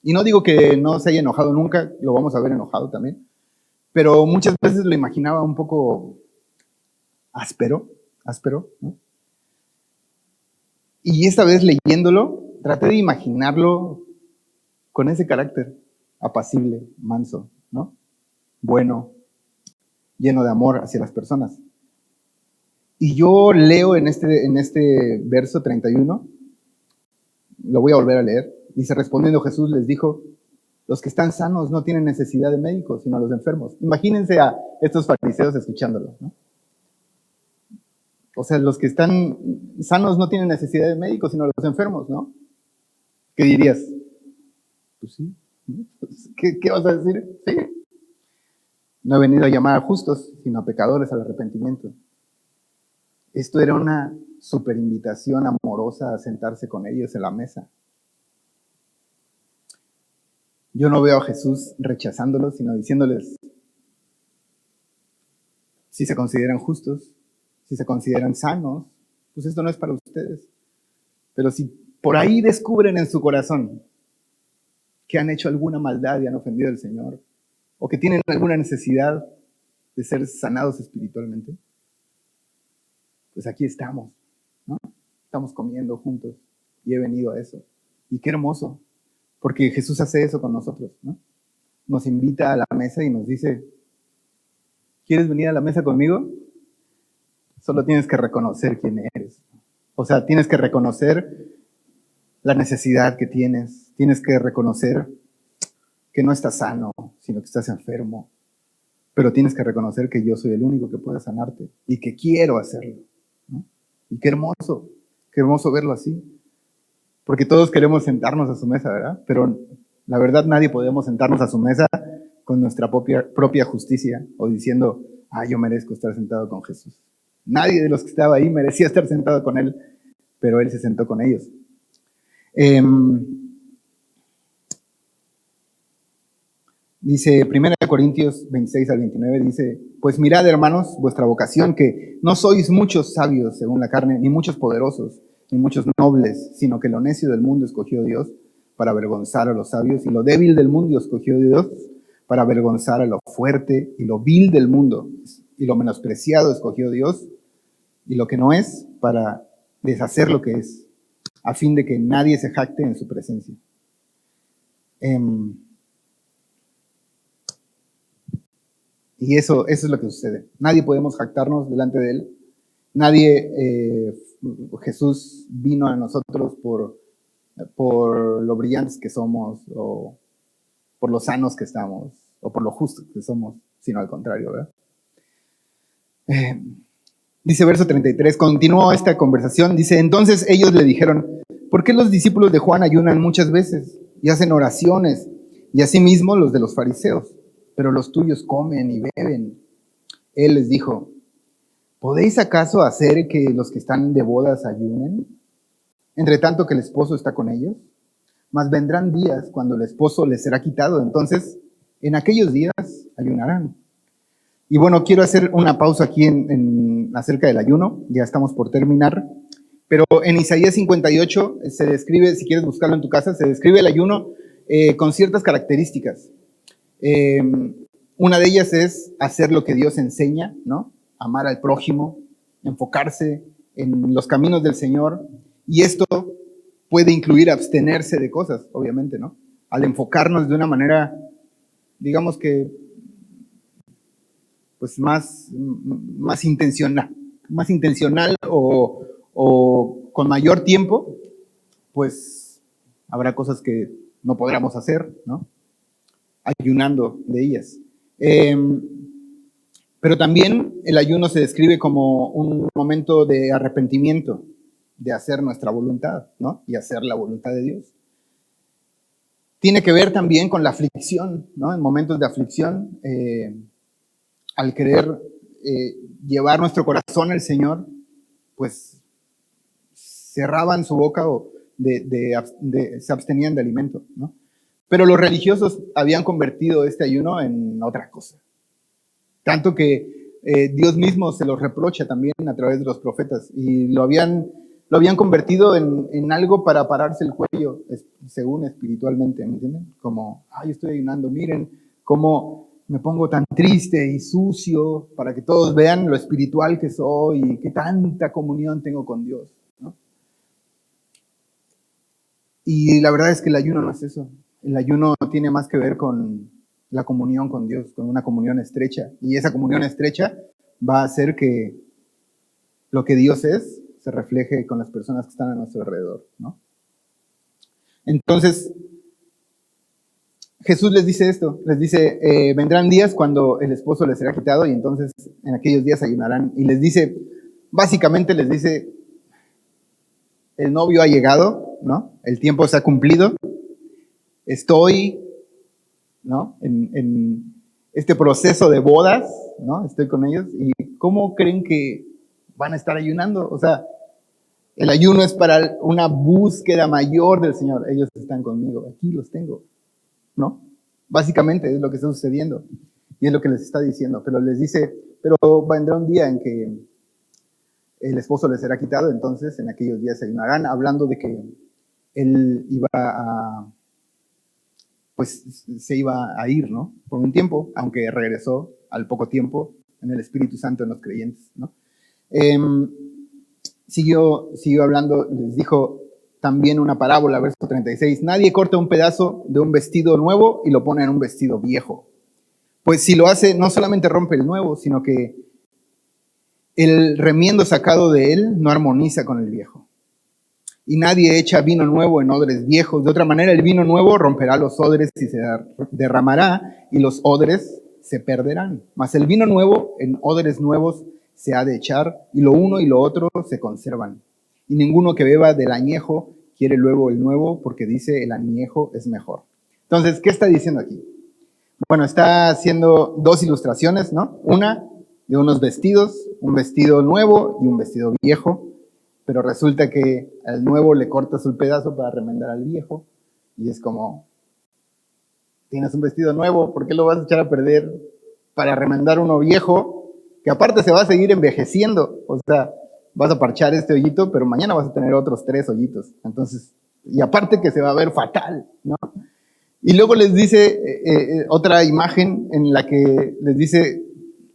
y no digo que no se haya enojado nunca, lo vamos a ver enojado también, pero muchas veces lo imaginaba un poco áspero, ¿no? Y esta vez leyéndolo, traté de imaginarlo con ese carácter apacible, manso, ¿no? Bueno, lleno de amor hacia las personas. Y yo leo en este verso 31, lo voy a volver a leer, dice, respondiendo Jesús les dijo, los que están sanos no tienen necesidad de médicos, sino los enfermos. Imagínense a estos fariseos escuchándolo, ¿no? O sea, los que están sanos no tienen necesidad de médicos, sino los enfermos, ¿no? ¿Qué dirías? Pues sí. ¿Qué vas a decir? Sí. No he venido a llamar a justos, sino a pecadores al arrepentimiento. Esto era una super invitación amorosa a sentarse con ellos en la mesa. Yo no veo a Jesús rechazándolos, sino diciéndoles, si se consideran justos, si se consideran sanos, pues esto no es para ustedes. Pero si por ahí descubren en su corazón que han hecho alguna maldad y han ofendido al Señor, o que tienen alguna necesidad de ser sanados espiritualmente, pues aquí estamos, ¿no? Estamos comiendo juntos y he venido a eso. Y qué hermoso, porque Jesús hace eso con nosotros, ¿no? Nos invita a la mesa y nos dice, ¿quieres venir a la mesa conmigo? Solo tienes que reconocer quién eres. O sea, tienes que reconocer la necesidad que tienes que reconocer que no estás sano, sino que estás enfermo. Pero tienes que reconocer que yo soy el único que puede sanarte y que quiero hacerlo, ¿no? Y qué hermoso verlo así. Porque todos queremos sentarnos a su mesa, ¿verdad? Pero la verdad nadie podemos sentarnos a su mesa con nuestra propia justicia o diciendo, yo merezco estar sentado con Jesús. Nadie de los que estaba ahí merecía estar sentado con él, pero él se sentó con ellos. Dice 1 Corintios 26 al 29, dice, pues mirad, hermanos, vuestra vocación, que no sois muchos sabios según la carne, ni muchos poderosos, ni muchos nobles, sino que lo necio del mundo escogió Dios para avergonzar a los sabios, y lo débil del mundo escogió Dios para avergonzar a lo fuerte, y lo vil del mundo, y lo menospreciado escogió Dios, y lo que no es, para deshacer lo que es, a fin de que nadie se jacte en su presencia. Y eso es lo que sucede. Nadie podemos jactarnos delante de Él. Jesús vino a nosotros por lo brillantes que somos, o por lo sanos que estamos, o por lo justos que somos, sino al contrario, ¿verdad? Dice verso 33, continuó esta conversación, dice, entonces ellos le dijeron, ¿por qué los discípulos de Juan ayunan muchas veces y hacen oraciones, y asimismo los de los fariseos, pero los tuyos comen y beben? Él les dijo, ¿podéis acaso hacer que los que están de bodas ayunen, entre tanto que el esposo está con ellos? Mas vendrán días cuando el esposo les será quitado, entonces en aquellos días ayunarán. Y bueno, quiero hacer una pausa aquí acerca del ayuno, ya estamos por terminar, pero en Isaías 58 se describe, si quieres buscarlo en tu casa, se describe el ayuno con ciertas características. Una de ellas es hacer lo que Dios enseña, ¿no? Amar al prójimo, enfocarse en los caminos del Señor, y esto puede incluir abstenerse de cosas, obviamente, ¿no? Al enfocarnos de una manera, digamos que, pues más intencional o con mayor tiempo, pues habrá cosas que no podríamos hacer, ¿no? Ayunando de ellas. Pero también el ayuno se describe como un momento de arrepentimiento, de hacer nuestra voluntad, ¿no? Y hacer la voluntad de Dios. Tiene que ver también con la aflicción, ¿no? En momentos de aflicción, al querer llevar nuestro corazón al Señor, pues cerraban su boca o se abstenían de alimento, ¿no? Pero los religiosos habían convertido este ayuno en otra cosa. Tanto que Dios mismo se los reprocha también a través de los profetas y lo habían convertido en algo para pararse el cuello, según espiritualmente, ¿me entienden? Como, ay, estoy ayunando, miren cómo me pongo tan triste y sucio para que todos vean lo espiritual que soy y qué tanta comunión tengo con Dios, ¿no? Y la verdad es que el ayuno no es eso. El ayuno tiene más que ver con la comunión con Dios, con una comunión estrecha. Y esa comunión estrecha va a hacer que lo que Dios es se refleje con las personas que están a nuestro alrededor, ¿no? Entonces, Jesús les dice esto, les dice, vendrán días cuando el esposo les será quitado y entonces en aquellos días ayunarán. Y les dice, básicamente les dice, el novio ha llegado, ¿no? El tiempo se ha cumplido, estoy, ¿no? En este proceso de bodas, ¿no? Estoy con ellos y ¿cómo creen que van a estar ayunando? O sea, el ayuno es para una búsqueda mayor del Señor. Ellos están conmigo, aquí los tengo, ¿no? Básicamente es lo que está sucediendo y es lo que les está diciendo, pero les dice, pero vendrá un día en que el esposo les será quitado, entonces en aquellos días se ayunarán, hablando de que él iba a, pues se iba a ir, ¿no? Por un tiempo, aunque regresó al poco tiempo en el Espíritu Santo en los creyentes, ¿no? Siguió hablando, les dijo también una parábola, verso 36, nadie corta un pedazo de un vestido nuevo y lo pone en un vestido viejo. Pues si lo hace, no solamente rompe el nuevo, sino que el remiendo sacado de él no armoniza con el viejo. Y nadie echa vino nuevo en odres viejos. De otra manera, el vino nuevo romperá los odres y se derramará, y los odres se perderán. Mas el vino nuevo en odres nuevos se ha de echar, y lo uno y lo otro se conservan. Y ninguno que beba del añejo quiere luego el nuevo, porque dice el añejo es mejor. Entonces, ¿qué está diciendo aquí? Bueno, está haciendo dos ilustraciones, ¿no? Una de unos vestidos, un vestido nuevo y un vestido viejo, pero resulta que al nuevo le cortas un pedazo para remendar al viejo, y es como, tienes un vestido nuevo, ¿por qué lo vas a echar a perder para remendar uno viejo? Que aparte se va a seguir envejeciendo, o sea, vas a parchar este hoyito, pero mañana vas a tener otros 3 hoyitos, entonces, y aparte que se va a ver fatal, ¿no? Y luego les dice otra imagen en la que les dice,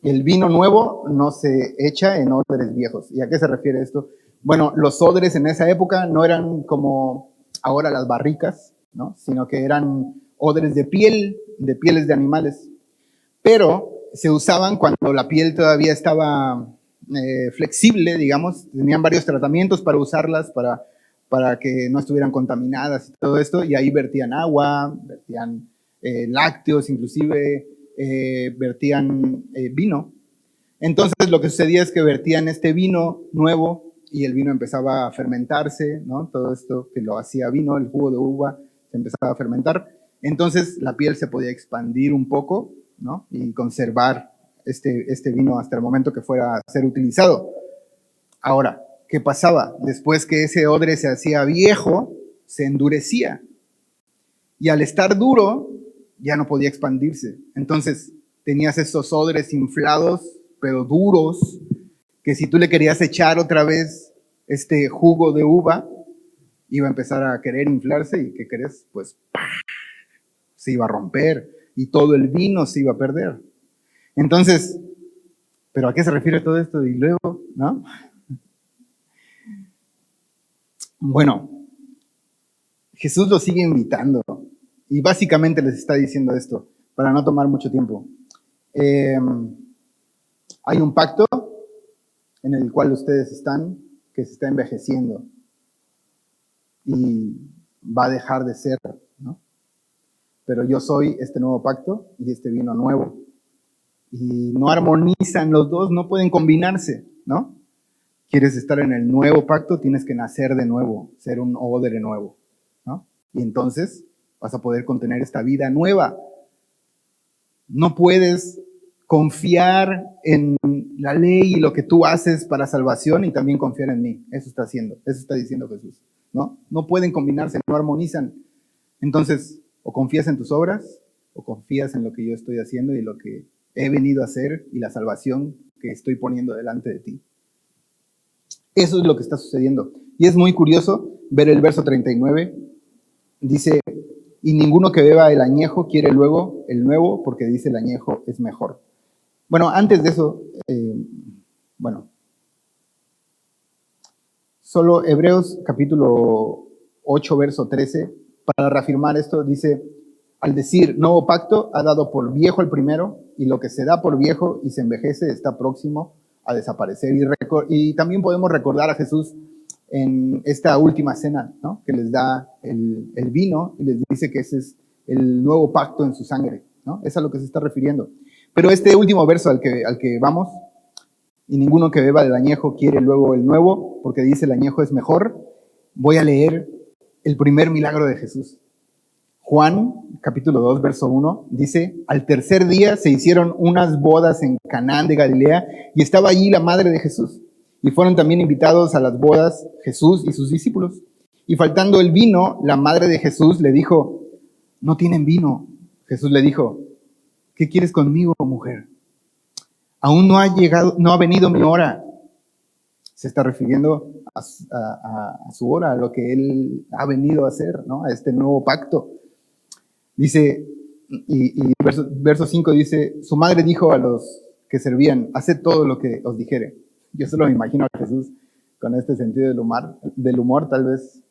el vino nuevo no se echa en odres viejos. ¿Y a qué se refiere esto? Bueno, los odres en esa época no eran como ahora las barricas, ¿no? Sino que eran odres de pieles de animales. Pero se usaban cuando la piel todavía estaba flexible, digamos. Tenían varios tratamientos para usarlas, para que no estuvieran contaminadas y todo esto. Y ahí vertían agua, vertían lácteos, inclusive vertían vino. Entonces lo que sucedía es que vertían este vino nuevo y el vino empezaba a fermentarse, ¿no? Todo esto que lo hacía vino, el jugo de uva se empezaba a fermentar. Entonces la piel se podía expandir un poco, ¿no? Y conservar este vino hasta el momento que fuera a ser utilizado. Ahora, ¿qué pasaba? Después que ese odre se hacía viejo, se endurecía. Y al estar duro, ya no podía expandirse. Entonces tenías esos odres inflados, pero duros, que si tú le querías echar otra vez este jugo de uva, iba a empezar a querer inflarse y ¿qué crees? Pues se iba a romper y todo el vino se iba a perder. Entonces, ¿pero a qué se refiere todo esto? Y luego, ¿no? Bueno, Jesús los sigue invitando y básicamente les está diciendo esto, para no tomar mucho tiempo. Hay un pacto en el cual ustedes están, que se está envejeciendo y va a dejar de ser, ¿no? pero yo soy este nuevo pacto y este vino nuevo. Y no armonizan los dos, no pueden combinarse, ¿no? Quieres estar en el nuevo pacto, tienes que nacer de nuevo, ser un odre nuevo, ¿no? Y entonces vas a poder contener esta vida nueva. No puedes confiar en la ley y lo que tú haces para salvación y también confiar en mí. Eso está haciendo, eso está diciendo Jesús, ¿no? No pueden combinarse, no armonizan. Entonces, o confías en tus obras, o confías en lo que yo estoy haciendo y lo que he venido a hacer y la salvación que estoy poniendo delante de ti. Eso es lo que está sucediendo. Y es muy curioso ver el verso 39. Dice, y ninguno que beba el añejo quiere luego el nuevo, porque dice el añejo es mejor. Bueno, antes de eso, solo Hebreos capítulo 8, verso 13, para reafirmar esto, dice, al decir nuevo pacto, ha dado por viejo el primero, y lo que se da por viejo y se envejece está próximo a desaparecer. Y también podemos recordar a Jesús en esta última cena, ¿no? Que les da el vino y les dice que ese es el nuevo pacto en su sangre, ¿no? Es a lo que se está refiriendo. Pero este último verso al que vamos, y ninguno que beba del añejo quiere luego el nuevo, porque dice el añejo es mejor, voy a leer el primer milagro de Jesús. Juan, capítulo 2, verso 1, dice, al tercer día se hicieron unas bodas en Canaán de Galilea y estaba allí la madre de Jesús. Y fueron también invitados a las bodas Jesús y sus discípulos. Y faltando el vino, la madre de Jesús le dijo, no tienen vino. Jesús le dijo, ¿qué quieres conmigo, mujer? Aún no ha venido mi hora. Se está refiriendo a su hora, a lo que él ha venido a hacer, ¿no? A este nuevo pacto. Dice, y verso 5 dice, su madre dijo a los que servían, haced todo lo que os dijere. Yo solo me imagino a Jesús con este sentido del humor, tal vez,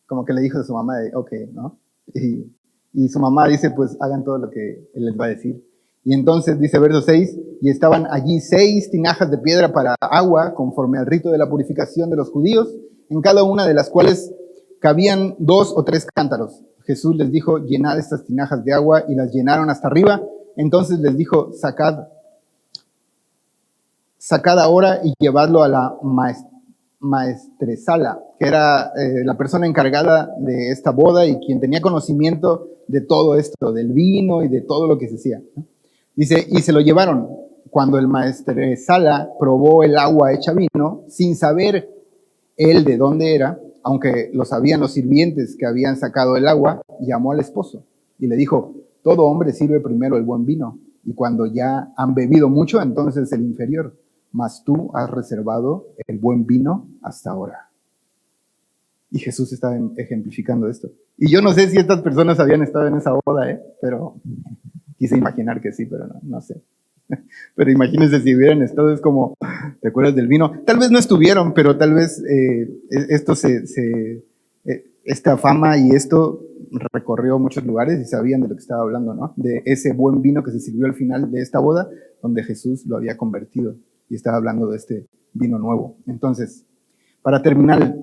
como que le dijo a su mamá, ok, ¿no? Y su mamá dice, pues hagan todo lo que él les va a decir. Y entonces dice verso 6, y estaban allí 6 tinajas de piedra para agua, conforme al rito de la purificación de los judíos, en cada una de las cuales cabían 2 o 3 cántaros. Jesús les dijo, llenad estas tinajas de agua, y las llenaron hasta arriba. Entonces les dijo, sacad ahora y llevadlo a la maestresala, que era la persona encargada de esta boda y quien tenía conocimiento de todo esto, del vino y de todo lo que se hacía, ¿no? Dice, y se lo llevaron. Cuando el maestresala probó el agua hecha vino, sin saber él de dónde era, aunque lo sabían los sirvientes que habían sacado el agua, llamó al esposo y le dijo, todo hombre sirve primero el buen vino, y cuando ya han bebido mucho, entonces el inferior, mas tú has reservado el buen vino hasta ahora. Y Jesús está ejemplificando esto. Y yo no sé si estas personas habían estado en esa boda, pero quise imaginar que sí, pero no sé. Pero imagínense si hubieran estado, es como, ¿te acuerdas del vino? Tal vez no estuvieron, pero tal vez esta fama y esto recorrió muchos lugares y sabían de lo que estaba hablando, ¿no? De ese buen vino que se sirvió al final de esta boda, donde Jesús lo había convertido y estaba hablando de este vino nuevo. Entonces, para terminar,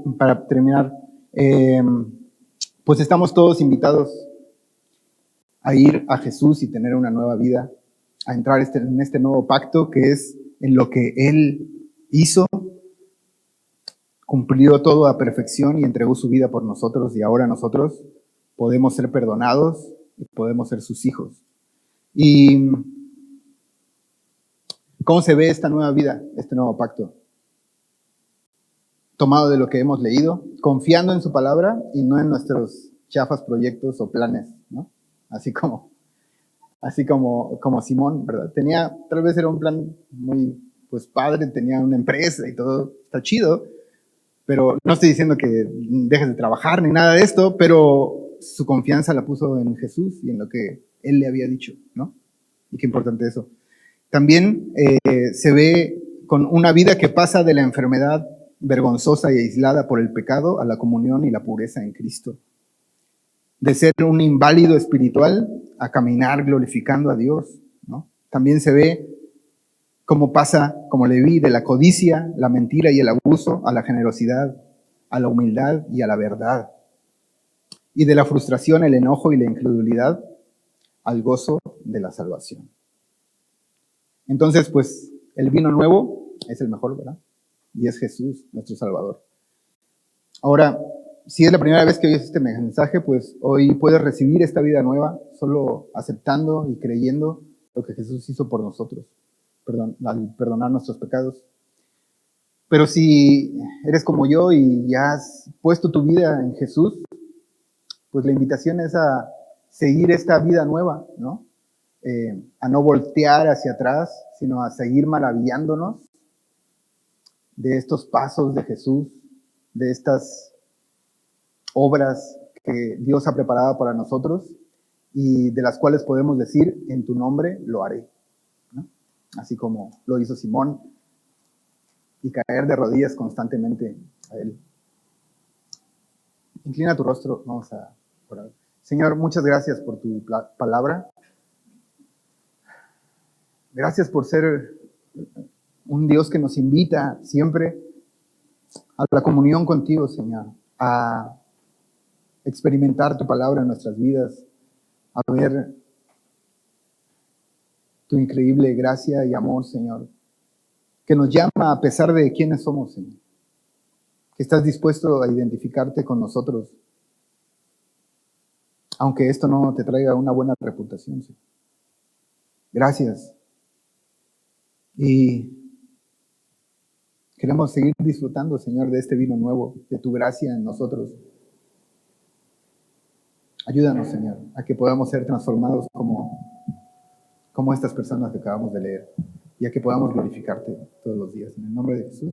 pues estamos todos invitados a ir a Jesús y tener una nueva vida, a entrar en este nuevo pacto que es en lo que Él hizo, cumplió todo a perfección y entregó su vida por nosotros, y ahora nosotros podemos ser perdonados y podemos ser sus hijos. ¿Y cómo se ve esta nueva vida, este nuevo pacto? Tomado de lo que hemos leído, confiando en su palabra y no en nuestros chafas proyectos o planes, ¿no? Así como Simón, ¿verdad? Tal vez era un plan muy, pues, padre, tenía una empresa y todo, está chido, pero no estoy diciendo que dejes de trabajar ni nada de esto, pero su confianza la puso en Jesús y en lo que Él le había dicho, ¿no? Y qué importante eso. También se ve con una vida que pasa de la enfermedad vergonzosa y aislada por el pecado a la comunión y la pureza en Cristo. De ser un inválido espiritual a caminar glorificando a Dios, ¿no? También se ve cómo pasa, como Leví, de la codicia, la mentira y el abuso a la generosidad, a la humildad y a la verdad. y de la frustración, el enojo y la incredulidad al gozo de la salvación. Entonces, pues, el vino nuevo es el mejor, ¿verdad? Y es Jesús, nuestro Salvador. Ahora, si es la primera vez que oyes este mensaje, pues hoy puedes recibir esta vida nueva solo aceptando y creyendo lo que Jesús hizo por nosotros, al perdonar nuestros pecados. Pero si eres como yo y ya has puesto tu vida en Jesús, pues la invitación es a seguir esta vida nueva, ¿no? A no voltear hacia atrás, sino a seguir maravillándonos de estos pasos de Jesús, de estas obras que Dios ha preparado para nosotros y de las cuales podemos decir, en tu nombre lo haré, ¿no? Así como lo hizo Simón, y caer de rodillas constantemente a Él. Inclina tu rostro, vamos a orar. Señor, muchas gracias por tu palabra. Gracias por ser un Dios que nos invita siempre a la comunión contigo, Señor, a experimentar tu palabra en nuestras vidas, a ver tu increíble gracia y amor, Señor, que nos llama a pesar de quiénes somos, Señor, que estás dispuesto a identificarte con nosotros, aunque esto no te traiga una buena reputación, Señor. Gracias. Y queremos seguir disfrutando, Señor, de este vino nuevo, de tu gracia en nosotros. Ayúdanos, Señor, a que podamos ser transformados como estas personas que acabamos de leer y a que podamos glorificarte todos los días. En el nombre de Jesús.